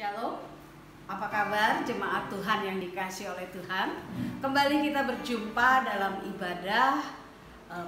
Shalom, apa kabar jemaat Tuhan yang dikasihi oleh Tuhan? Kembali kita berjumpa dalam ibadah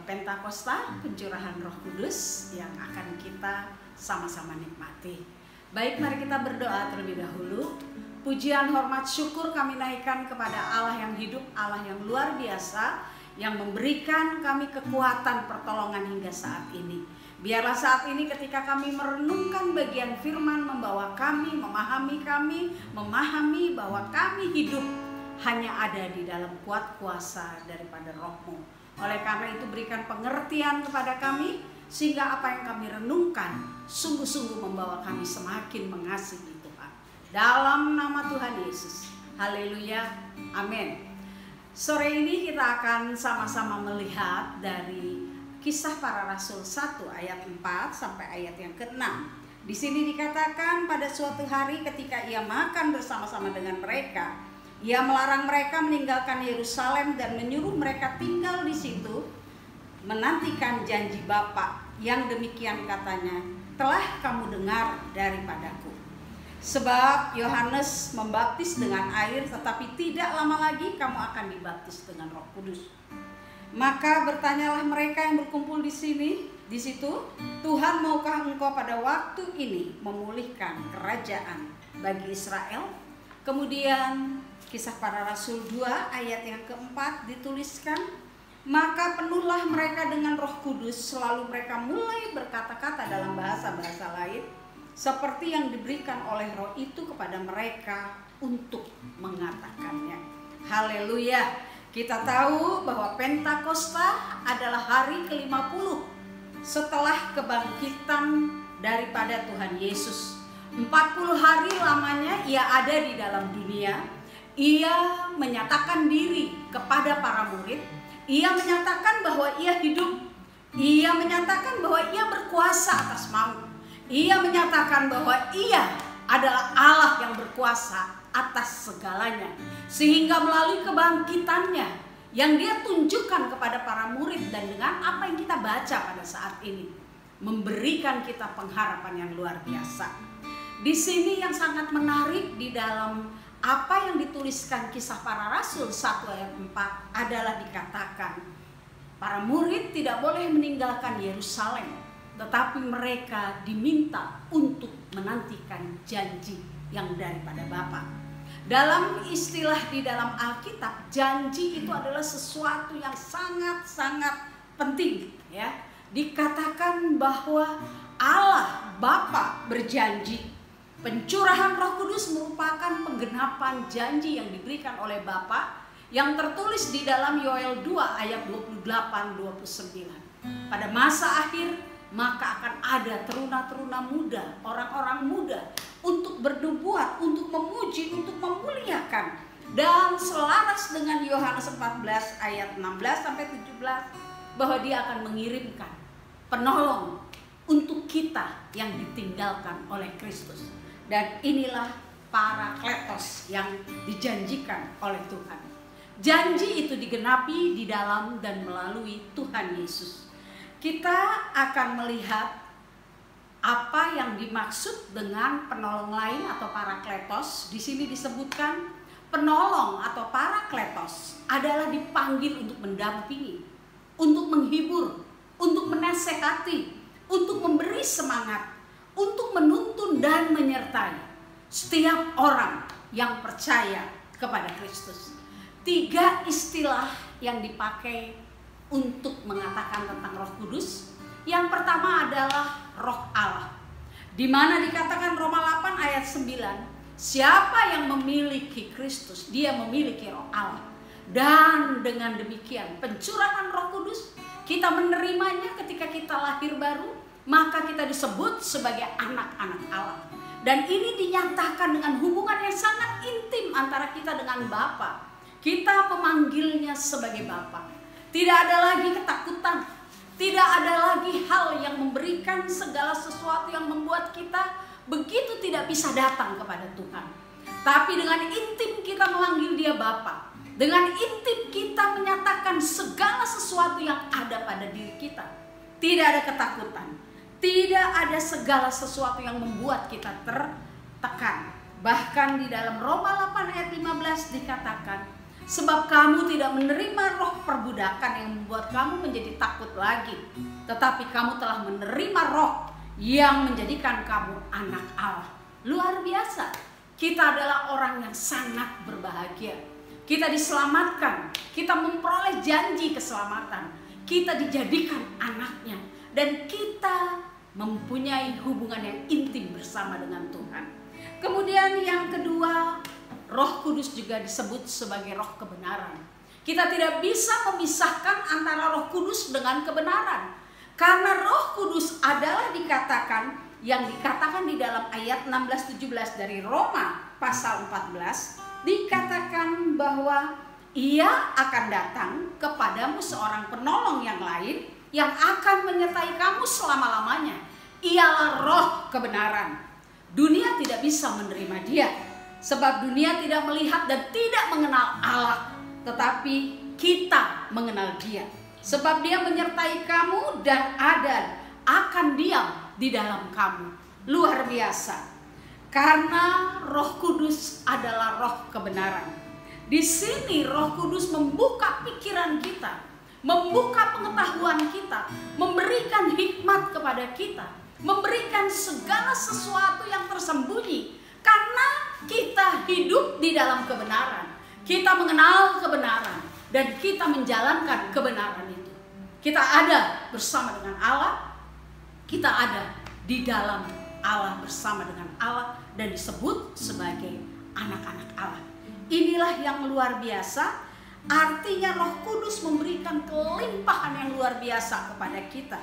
Pentakosta, pencurahan Roh Kudus yang akan kita sama-sama nikmati. Baik, mari kita berdoa terlebih dahulu. Pujian, hormat, syukur kami naikkan kepada Allah yang hidup, Allah yang luar biasa, yang memberikan kami kekuatan pertolongan hingga saat ini. Biarlah saat ini ketika kami merenungkan bagian firman membawa kami, memahami bahwa kami hidup hanya ada di dalam kuat kuasa daripada Roh-Mu. Oleh karena itu berikan pengertian kepada kami, sehingga apa yang kami renungkan sungguh-sungguh membawa kami semakin mengasihi Tuhan. Dalam nama Tuhan Yesus, haleluya, amin. Sore ini kita akan sama-sama melihat dari Kisah Para Rasul 1 ayat 4 sampai ayat yang ke-6. Di sini dikatakan pada suatu hari ketika ia makan bersama-sama dengan mereka, ia melarang mereka meninggalkan Yerusalem dan menyuruh mereka tinggal di situ menantikan janji Bapa yang demikian katanya, telah kamu dengar daripadaku. Sebab Yohanes membaptis dengan air, tetapi tidak lama lagi kamu akan dibaptis dengan Roh Kudus. Maka bertanyalah mereka yang berkumpul di situ, Tuhan, maukah engkau pada waktu ini memulihkan kerajaan bagi Israel? Kemudian Kisah Para Rasul 2 ayat yang keempat dituliskan, maka penuhlah mereka dengan Roh Kudus, selalu mereka mulai berkata-kata dalam bahasa-bahasa lain, seperti yang diberikan oleh Roh itu kepada mereka untuk mengatakannya. Haleluya. Kita tahu bahwa Pentakosta adalah hari ke-50 setelah kebangkitan daripada Tuhan Yesus. 40 hari lamanya ia ada di dalam dunia. Ia menyatakan diri kepada para murid. Ia menyatakan bahwa ia hidup. Ia menyatakan bahwa ia berkuasa atas maut. Ia menyatakan bahwa ia adalah Allah yang berkuasa atas segalanya, sehingga melalui kebangkitannya yang dia tunjukkan kepada para murid dan dengan apa yang kita baca pada saat ini memberikan kita pengharapan yang luar biasa. Di sini yang sangat menarik di dalam apa yang dituliskan Kisah Para Rasul 1 ayat 4 adalah dikatakan para murid tidak boleh meninggalkan Yerusalem, tetapi mereka diminta untuk menantikan janji yang daripada Bapa. Dalam istilah di dalam Alkitab, janji itu adalah sesuatu yang sangat-sangat penting, ya. Dikatakan bahwa Allah Bapa berjanji. Pencurahan Roh Kudus merupakan penggenapan janji yang diberikan oleh Bapa yang tertulis di dalam Yoel 2 ayat 28-29. Pada masa akhir maka akan ada teruna-teruna muda, orang-orang muda untuk bernubuat, untuk memuji, untuk memuliakan. Dan selaras dengan Yohanes 14 ayat 16-17 bahwa dia akan mengirimkan penolong untuk kita yang ditinggalkan oleh Kristus. Dan inilah Parakletos yang dijanjikan oleh Tuhan. Janji itu digenapi di dalam dan melalui Tuhan Yesus. Kita akan melihat apa yang dimaksud dengan penolong lain atau parakletos. Di sini disebutkan penolong atau parakletos adalah dipanggil untuk mendampingi, untuk menghibur, untuk menasehati, untuk memberi semangat, untuk menuntun dan menyertai setiap orang yang percaya kepada Kristus. 3 istilah yang dipakai untuk mengatakan tentang Roh Kudus. Yang pertama adalah Roh Allah, di mana dikatakan Roma 8 ayat 9, siapa yang memiliki Kristus, dia memiliki Roh Allah. Dan dengan demikian pencurahan Roh Kudus, kita menerimanya ketika kita lahir baru, maka kita disebut sebagai anak-anak Allah. Dan ini dinyatakan dengan hubungan yang sangat intim antara kita dengan Bapa. Kita memanggilnya sebagai Bapa. Tidak ada lagi ketakutan, tidak ada lagi hal yang memberikan segala sesuatu yang membuat kita begitu tidak bisa datang kepada Tuhan. Tapi dengan intim kita memanggil dia Bapa. Dengan intim kita menyatakan segala sesuatu yang ada pada diri kita. Tidak ada ketakutan, tidak ada segala sesuatu yang membuat kita tertekan. Bahkan di dalam Roma 8 ayat 15 dikatakan, sebab kamu tidak menerima roh perbudakan yang membuat kamu menjadi takut lagi, tetapi kamu telah menerima roh yang menjadikan kamu anak Allah. Luar biasa. Kita adalah orang yang sangat berbahagia. Kita diselamatkan, kita memperoleh janji keselamatan, kita dijadikan anaknya, dan kita mempunyai hubungan yang intim bersama dengan Tuhan. Kemudian yang kedua, Roh Kudus juga disebut sebagai roh kebenaran. Kita tidak bisa memisahkan antara Roh Kudus dengan kebenaran. Karena Roh Kudus adalah yang dikatakan di dalam ayat 16-17 dari Roma pasal 14, dikatakan bahwa Ia akan datang kepadamu seorang penolong yang lain yang akan menyertai kamu selama-lamanya. Ialah roh kebenaran. Dunia tidak bisa menerima Dia, sebab dunia tidak melihat dan tidak mengenal Allah, tetapi kita mengenal Dia, sebab Dia menyertai kamu dan akan diam di dalam kamu. Luar biasa. Karena Roh Kudus adalah roh kebenaran. Di sini Roh Kudus membuka pikiran kita, membuka pengetahuan kita, memberikan hikmat kepada kita, memberikan segala sesuatu yang tersembunyi. Karena kita hidup di dalam kebenaran, kita mengenal kebenaran, dan kita menjalankan kebenaran itu. Kita ada bersama dengan Allah, kita ada di dalam Allah, bersama dengan Allah, dan disebut sebagai anak-anak Allah. Inilah yang luar biasa. Artinya Roh Kudus memberikan kelimpahan yang luar biasa kepada kita.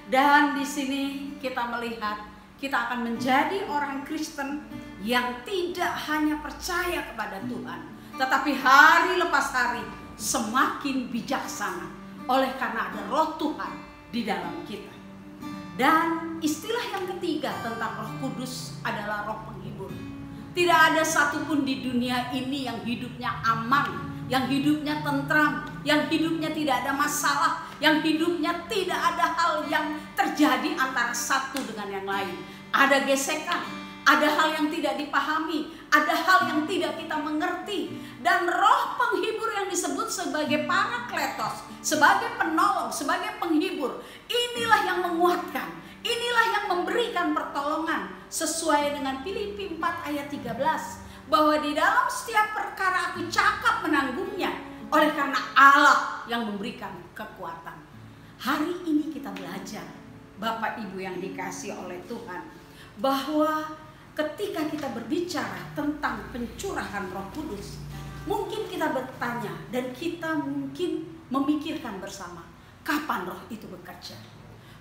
Dan di sini kita melihat kita akan menjadi orang Kristen yang tidak hanya percaya kepada Tuhan, tetapi hari lepas hari semakin bijaksana oleh karena ada roh Tuhan di dalam kita. Dan istilah yang ketiga tentang Roh Kudus adalah roh penghibur. Tidak ada satupun di dunia ini yang hidupnya aman, yang hidupnya tentram, yang hidupnya tidak ada masalah, yang hidupnya tidak ada hal yang terjadi antara satu dengan yang lain. Ada gesekan, ada hal yang tidak dipahami, ada hal yang tidak kita mengerti. Dan roh penghibur yang disebut sebagai Parakletos, sebagai penolong, sebagai penghibur, inilah yang menguatkan, inilah yang memberikan pertolongan. Sesuai dengan Filipi 4 ayat 13, bahwa di dalam setiap perkara aku cakap menanggungnya, oleh karena Allah yang memberikan kekuatan. Hari ini kita belajar, Bapak Ibu yang dikasihi oleh Tuhan, bahwa ketika kita berbicara tentang pencurahan Roh Kudus, mungkin kita bertanya dan kita mungkin memikirkan bersama, kapan roh itu bekerja?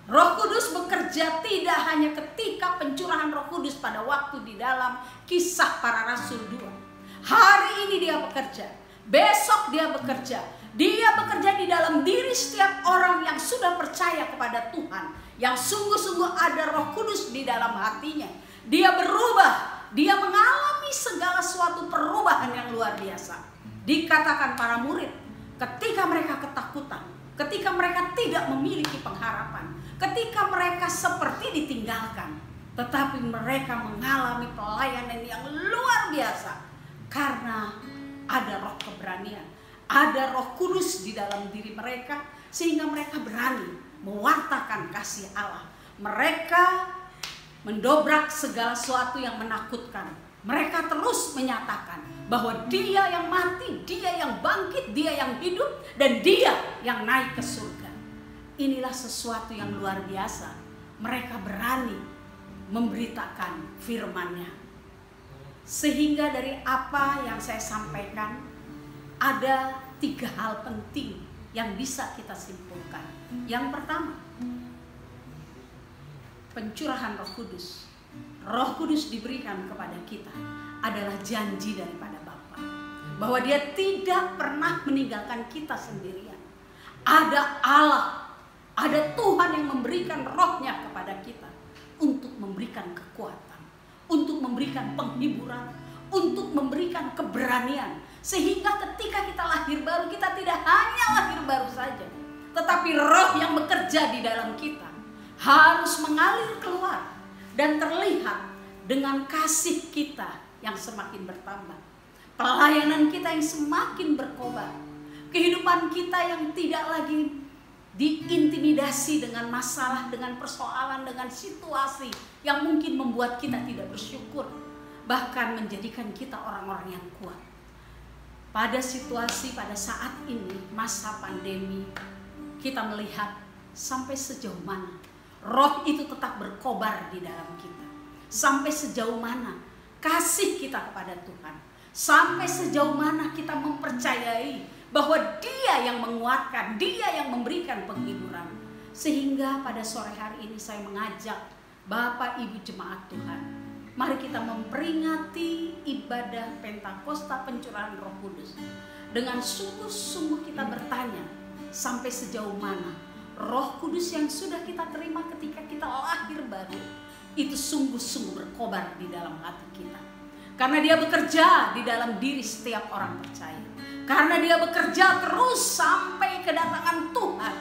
Roh Kudus bekerja tidak hanya ketika pencurahan Roh Kudus pada waktu di dalam Kisah Para Rasul 2. Hari ini Dia bekerja, besok Dia bekerja. Dia bekerja di dalam diri setiap orang yang sudah percaya kepada Tuhan, yang sungguh-sungguh ada Roh Kudus di dalam hatinya. Dia berubah, dia mengalami segala suatu perubahan yang luar biasa. Dikatakan para murid, ketika mereka ketakutan, ketika mereka tidak memiliki pengharapan, ketika mereka seperti ditinggalkan, tetapi mereka mengalami pelayanan yang luar biasa karena ada roh keberanian, ada Roh Kudus di dalam diri mereka, sehingga mereka berani mewartakan kasih Allah. Mereka mendobrak segala sesuatu yang menakutkan. Mereka terus menyatakan bahwa Dia yang mati, Dia yang bangkit, Dia yang hidup, dan Dia yang naik ke surga. Inilah sesuatu yang luar biasa. Mereka berani memberitakan firman-Nya. Sehingga dari apa yang saya sampaikan, ada 3 hal penting yang bisa kita simpulkan. Yang pertama, pencurahan Roh Kudus. Roh Kudus diberikan kepada kita adalah janji daripada Bapa, bahwa Dia tidak pernah meninggalkan kita sendirian. Ada Allah, ada Tuhan yang memberikan rohnya kepada kita untuk memberikan kekuatan, untuk memberikan penghiburan, untuk memberikan keberanian. Sehingga ketika kita lahir baru, kita tidak hanya lahir baru saja, tetapi roh yang bekerja di dalam kita harus mengalir keluar dan terlihat dengan kasih kita yang semakin bertambah, pelayanan kita yang semakin berkobar, kehidupan kita yang tidak lagi diintimidasi dengan masalah, dengan persoalan, dengan situasi yang mungkin membuat kita tidak bersyukur, bahkan menjadikan kita orang-orang yang kuat. Pada situasi pada saat ini, masa pandemi, kita melihat sampai sejauh mana roh itu tetap berkobar di dalam kita. Sampai sejauh mana kasih kita kepada Tuhan. Sampai sejauh mana kita mempercayai bahwa Dia yang menguatkan, Dia yang memberikan penghiburan. Sehingga pada sore hari ini saya mengajak Bapak Ibu jemaat Tuhan, mari kita memperingati ibadah Pentakosta pencurahan Roh Kudus. Dengan sungguh-sungguh kita bertanya, sampai sejauh mana Roh Kudus yang sudah kita terima ketika kita lahir baru itu sungguh-sungguh berkobar di dalam hati kita. Karena Dia bekerja di dalam diri setiap orang percaya. Karena Dia bekerja terus sampai kedatangan Tuhan.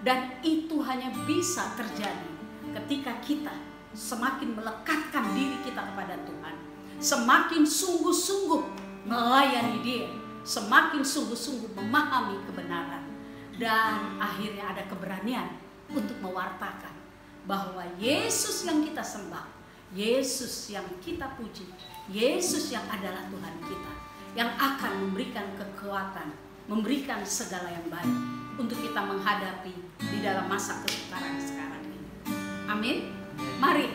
Dan itu hanya bisa terjadi ketika kita semakin melekatkan diri kita kepada Tuhan, semakin sungguh-sungguh melayani Dia, semakin sungguh-sungguh memahami kebenaran, dan akhirnya ada keberanian untuk mewartakan bahwa Yesus yang kita sembah, Yesus yang kita puji, Yesus yang adalah Tuhan kita, yang akan memberikan kekuatan, memberikan segala yang baik untuk kita menghadapi di dalam masa kesukaran sekarang ini. Amin. Mari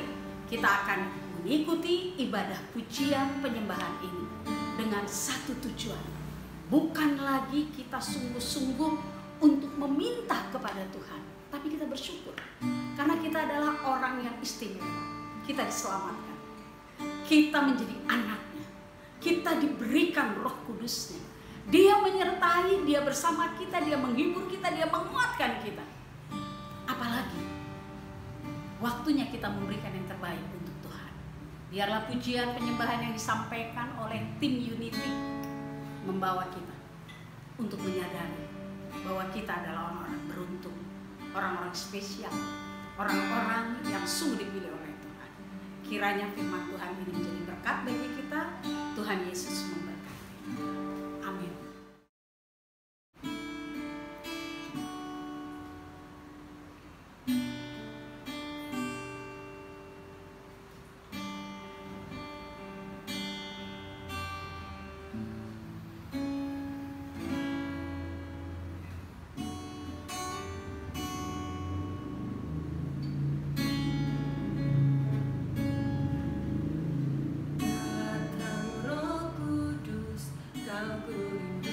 kita akan mengikuti ibadah pujian penyembahan ini dengan satu tujuan. Bukan lagi kita sungguh-sungguh untuk meminta kepada Tuhan, tapi kita bersyukur karena kita adalah orang yang istimewa. Kita diselamatkan, kita menjadi anaknya, kita diberikan Roh Kudusnya. Dia menyertai, Dia bersama kita, Dia menghibur kita, Dia menguatkan kita. Apalagi waktunya kita memberikan yang terbaik untuk Tuhan. Biarlah pujian penyembahan yang disampaikan oleh tim Unity membawa kita untuk menyadari bahwa kita adalah orang-orang beruntung, orang-orang spesial, orang-orang yang sungguh dipilih oleh Tuhan. Kiranya firman Tuhan ini menjadi berkat bagi kita. Tuhan Yesus memberkati. Amin. Datang Roh Kudus, Kau ku rindu.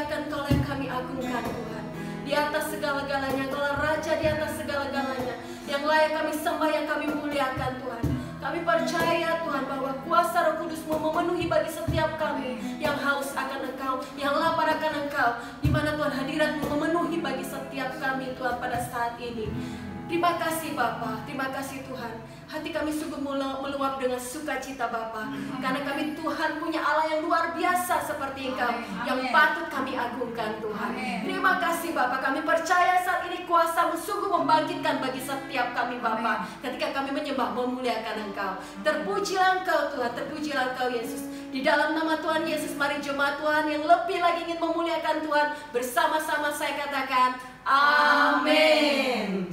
muliakan, Kaulah yang kami agungkan Tuhan. Di atas segala-galanya, Kaulah Raja di atas segala-galanya, yang layak kami sembah, yang kami muliakan Tuhan. Kami percaya Tuhan bahwa kuasa Roh Kudus-Mu memenuhi bagi setiap kami yang haus akan Engkau, yang lapar akan Engkau, di mana Tuhan hadirat-Mu memenuhi bagi setiap kami Tuhan pada saat ini. Terima kasih Bapa, terima kasih Tuhan. Hati kami sungguh meluap dengan sukacita Bapa, karena kami Tuhan punya Allah yang luar biasa seperti Engkau, yang patut kami agungkan Tuhan. Terima kasih Bapa, kami percaya saat ini kuasa-Mu sungguh membangkitkan bagi setiap kami Bapa, ketika kami menyembah memuliakan Engkau. Terpujilah Engkau Tuhan, terpujilah Engkau Yesus. Di dalam nama Tuhan Yesus, mari jemaat Tuhan yang lebih lagi ingin memuliakan Tuhan, bersama-sama saya katakan amin.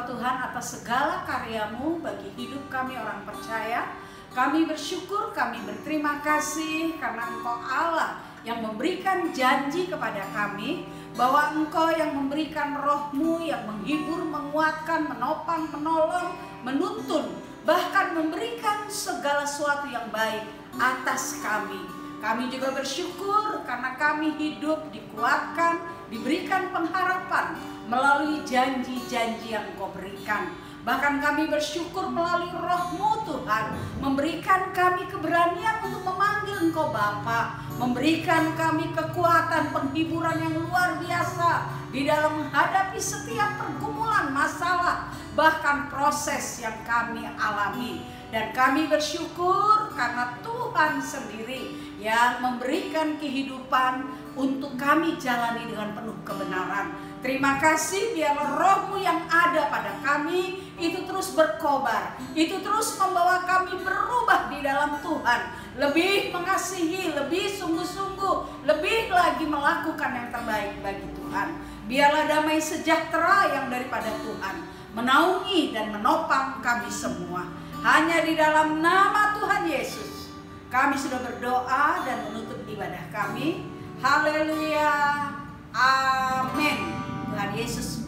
Engkau Tuhan atas segala karya-Mu bagi hidup kami orang percaya. Kami bersyukur, kami berterima kasih karena Engkau Allah yang memberikan janji kepada kami bahwa Engkau yang memberikan Roh-Mu yang menghibur, menguatkan, menopang, menolong, menuntun, bahkan memberikan segala sesuatu yang baik atas kami. Kami juga bersyukur karena kami hidup dikuatkan, diberikan pengharapan melalui janji-janji yang Engkau berikan. Bahkan kami bersyukur melalui Roh-Mu Tuhan memberikan kami keberanian untuk memanggil Engkau Bapa, memberikan kami kekuatan penghiburan yang luar biasa di dalam menghadapi setiap pergumulan, masalah, bahkan proses yang kami alami. Dan kami bersyukur karena Tuhan sendiri yang memberikan kehidupan untuk kami jalani dengan penuh kebenaran. Terima kasih, biarlah Roh-Mu yang ada pada kami itu terus berkobar, itu terus membawa kami berubah di dalam Tuhan, lebih mengasihi, lebih sungguh-sungguh, lebih lagi melakukan yang terbaik bagi Tuhan. Biarlah damai sejahtera yang daripada Tuhan menaungi dan menopang kami semua. Hanya di dalam nama Tuhan Yesus kami sudah berdoa dan menutup ibadah kami. Haleluya, amin. Tuhan Yesus